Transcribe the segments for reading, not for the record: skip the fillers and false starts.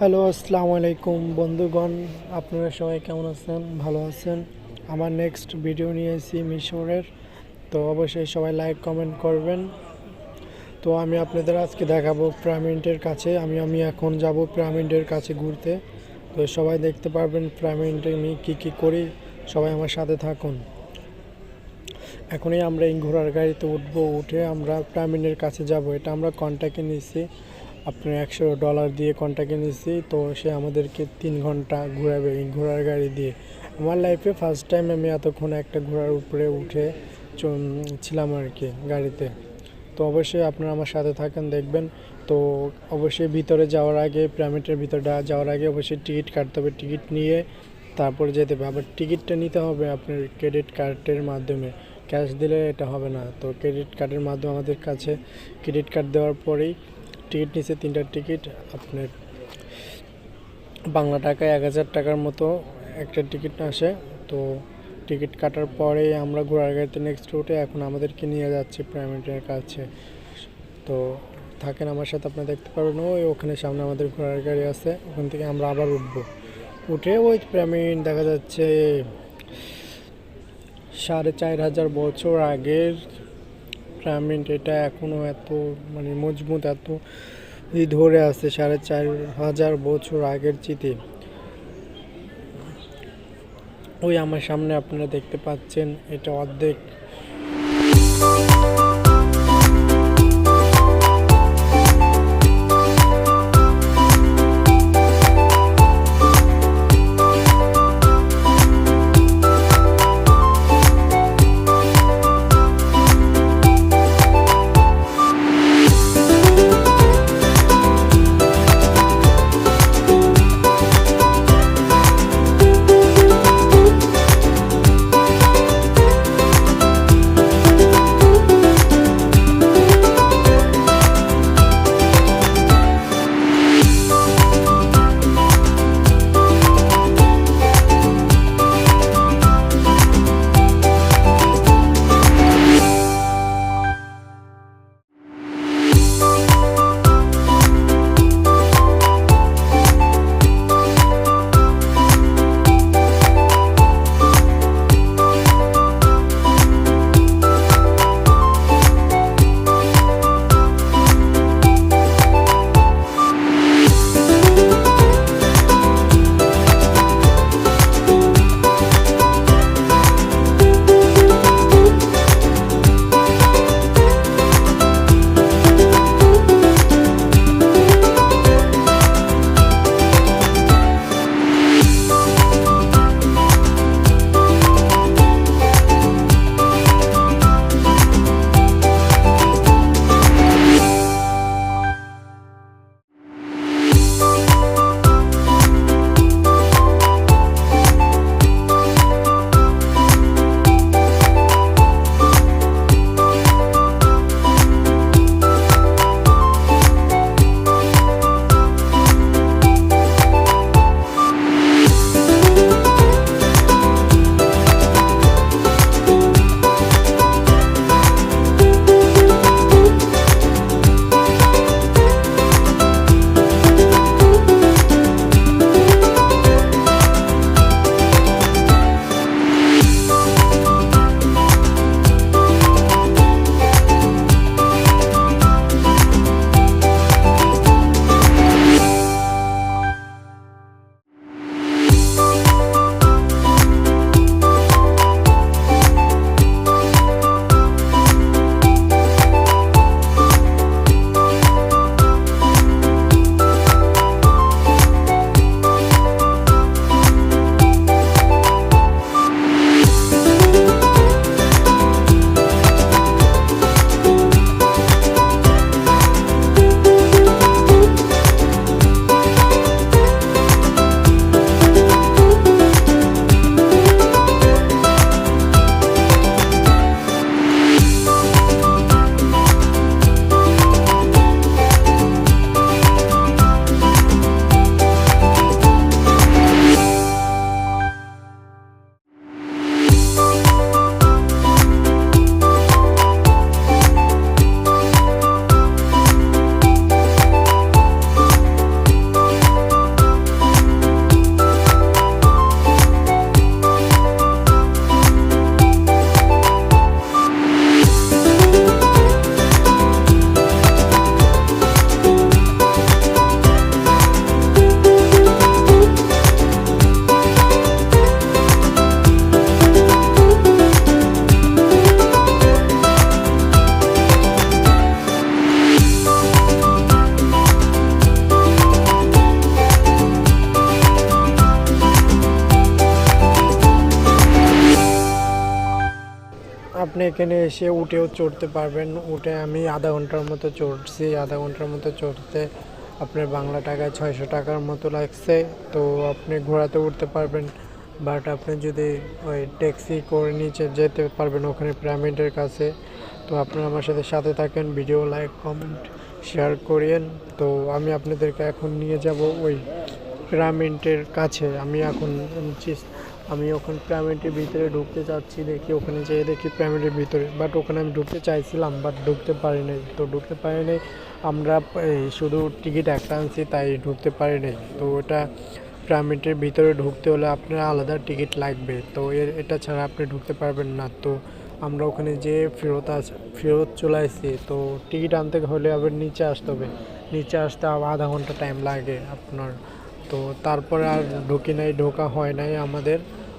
Hello, আসসালামু আলাইকুম বন্ধুগণ। আপনারা সবাই কেমন আছেন? ভালো আছেন? আমার নেক্সট ভিডিও নিয়ে এসেছি মিশরের। তো অবশ্যই সবাই লাইক কমেন্ট করবেন। তো আমি আপনাদের আজকে দেখাবো পিরামিডের কাছে। আমি এখন যাব পিরামিডের কাছে ঘুরতে। তো সবাই দেখতে পারবেন পিরামিডে আমি কী করি। সবাই আমার সাথে থাকুন। এখনই আমরা এই ঘোড়ার গাড়িতে উঠে আমরা পিরামিডের কাছে যাব। এটা আমরা কন্ট্যাক্টে নিচ্ছি, আপনার $100 দিয়ে কন্ট্যাক্টে নিচ্ছি। তো সে আমাদেরকে 3 ঘন্টা ঘোরাবে এই ঘোড়ার গাড়ি দিয়ে। আমার লাইফে ফার্স্ট টাইম আমি এতক্ষণ একটা ঘোড়ার উপরে উঠে ছিলাম আর কি গাড়িতে। তো অবশ্যই আপনারা আমার সাথে থাকেন, দেখবেন। তো অবশ্যই ভিতরে যাওয়ার আগে, পিরামিডের ভিতরে যাওয়ার আগে অবশ্যই টিকিট কাটতে হবে। টিকিট নিয়ে তারপরে যেতে হবে। আবার টিকিটটা নিতে হবে আপনার ক্রেডিট কার্ডের মাধ্যমে, ক্যাশ দিলে এটা হবে না। তো ক্রেডিট কার্ডের মাধ্যমে আমাদের কাছে ক্রেডিট কার্ড দেওয়ার পরেই টিকিট নিচে 3টা টিকিট, আপনার বাংলা টাকায় 1000 টাকার মতো একটা টিকিট আসে। তো টিকিট কাটার পরে আমরা ঘোড়ার গাড়িতে নেক্সট রুটে এখন আমাদেরকে নিয়ে যাচ্ছে পিরামিডের কাছে। তো থাকেন আমার সাথে, আপনারা দেখতে পারবেন ওখানে সামনে আমাদের ঘোড়ার গাড়ি আছে। ওখান থেকে আমরা আবার উঠে ওই পিরামিড দেখা যাচ্ছে 4500 বছর আগের পিরামিড। এটা এখনও এত মজবুত, এত ধরে আছে। 4500 বছর আগের চিঠি। ওই আমার সামনে আপনারা দেখতে পাচ্ছেন, এটা অর্ধেক। আপনি এখানে এসে উঠেও চড়তে পারবেন। উঠে আমি আধা ঘন্টার মতো চড়ছি। আধা ঘন্টার মতো চড়তে আপনার বাংলা টাকায় 600 টাকার মতো লাগছে। তো আপনি ঘোড়াতে উঠতে পারবেন, বাট আপনি যদি ওই ট্যাক্সি করে নিচে যেতে পারবেন ওখানে পিরামিডের কাছে। তো আপনারা আমার সাথে থাকেন, ভিডিও লাইক কমেন্ট শেয়ার করিয়েন। তো আমি আপনাদেরকে এখন নিয়ে যাব ওই পিরামিডের কাছে। আমি ওখানে পিরামিডের ভিতরে ঢুকতে চাচ্ছি, দেখি ওখানে যেয়ে দেখি পিরামিডের ভিতরে, বাট ওখানে আমি ঢুকতে চাইছিলাম বাট ঢুকতে পারি নাই। আমরা শুধু টিকিট একটা আনছি তাই ঢুকতে পারি নাই। তো ওটা পিরামিডের ভিতরে ঢুকতে হলে আপনার আলাদা টিকিট লাগবে, তো এটা ছাড়া আপনি ঢুকতে পারবেন না। তো আমরা ওখানে যেয়ে ফেরত চলে আসছি। তো টিকিট আনতে হলে আবার নিচে আসতে হবে, নিচে আসতে আধা ঘন্টা টাইম লাগে আপনার। তো তারপরে আর ঢোকা হয় নাই আমাদের।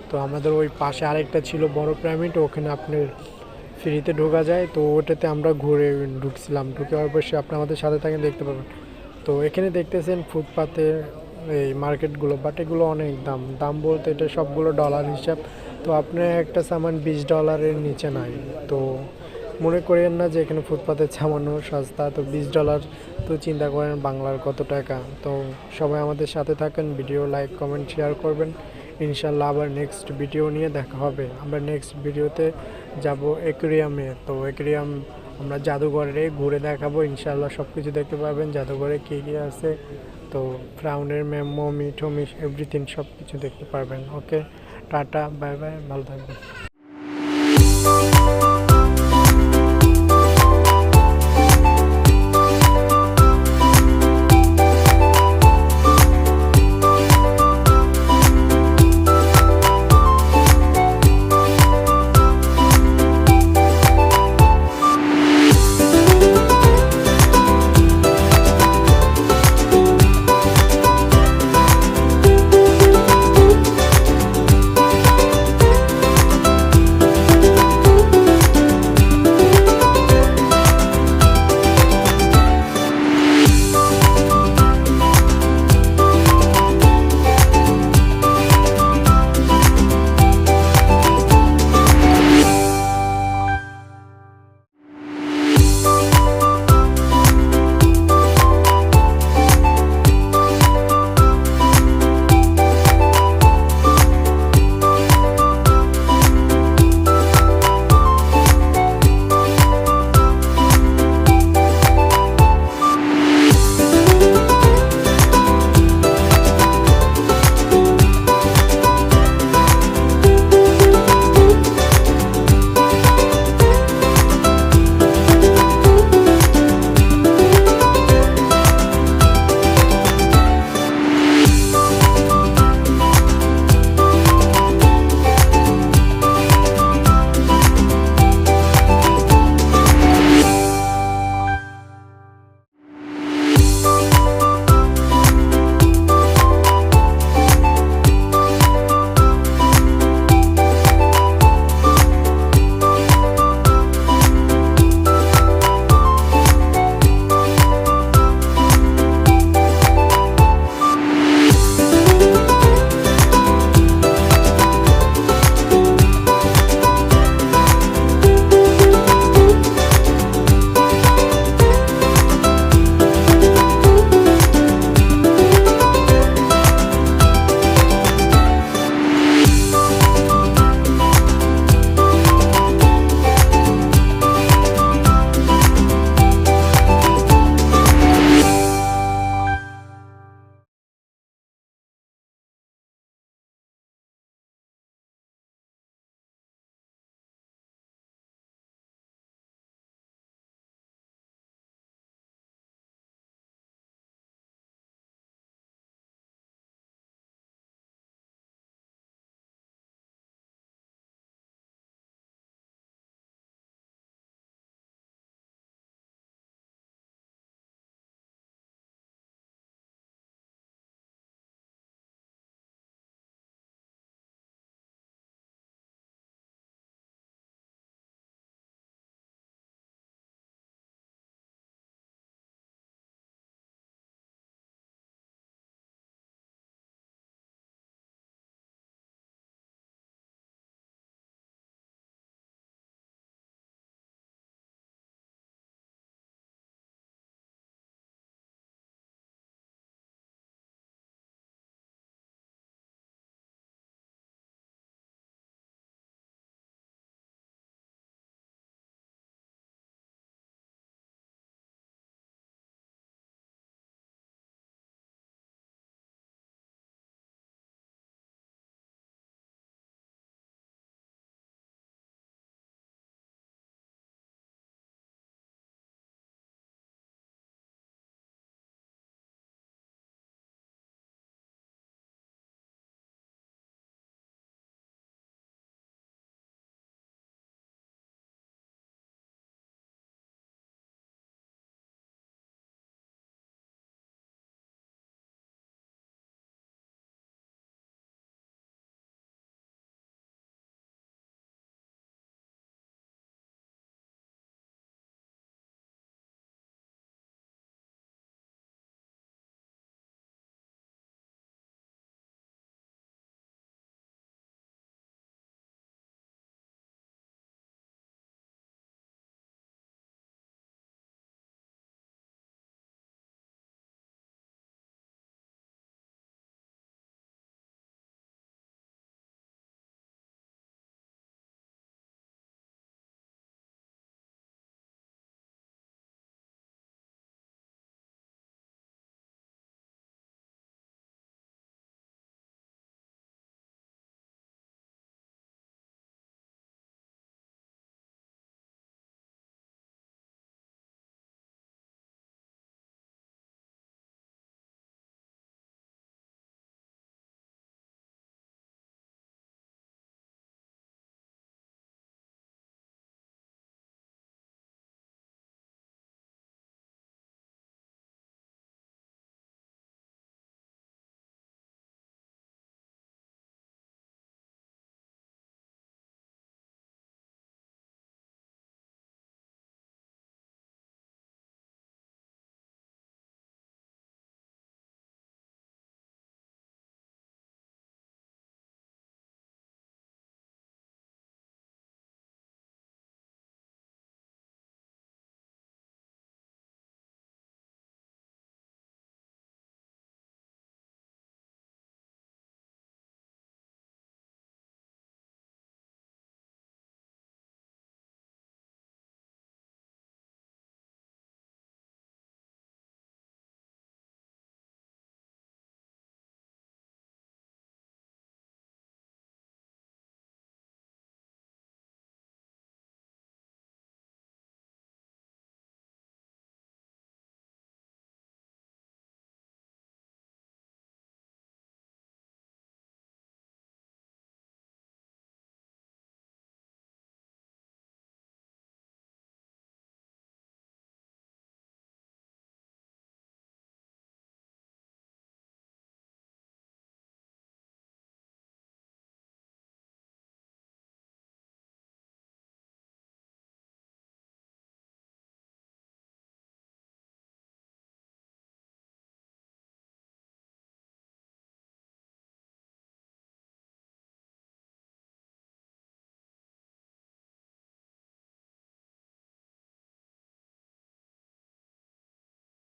তো আমাদের ওই পাশে আরেকটা ছিল বড় পিরামিড, ওখানে আপনার ফ্রিতে ঢোকা যায়। তো ওটাতে আমরা ঘুরে ঢুকছিলাম, ঢুকে অবশ্যই আপনি আমাদের সাথে থাকেন, দেখতে পাবেন। তো এখানে দেখতেছেন ফুটপাতে এই মার্কেটগুলো, বাট এগুলো অনেক দাম বলতে এটা সবগুলো ডলার হিসাব। তো আপনার একটা সামান $20 নিচে নাই। তো মনে করেন না যে এখানে ফুটপাতে সামান্য সস্তা, তো $20। তো চিন্তা করেন বাংলার কত টাকা। তো সবাই আমাদের সাথে থাকেন, ভিডিও লাইক কমেন্ট শেয়ার করবেন। ইনশাল্লাহ আবার নেক্সট ভিডিও নিয়ে দেখা হবে। আমরা নেক্সট ভিডিওতে যাব অ্যাকুয়ারিয়ামে। তো অ্যাকুয়ারিয়াম আমরা জাদুঘরে ঘুরে দেখাবো, ইনশাল্লাহ সব কিছু দেখতে পাবেন জাদুঘরে কী কী আছে। তো ফ্রাউনের মমি টমি এভরিথিং সব কিছু দেখতে পারবেন। ওকে, টাটা, বাই বাই, ভালো থাকবেন।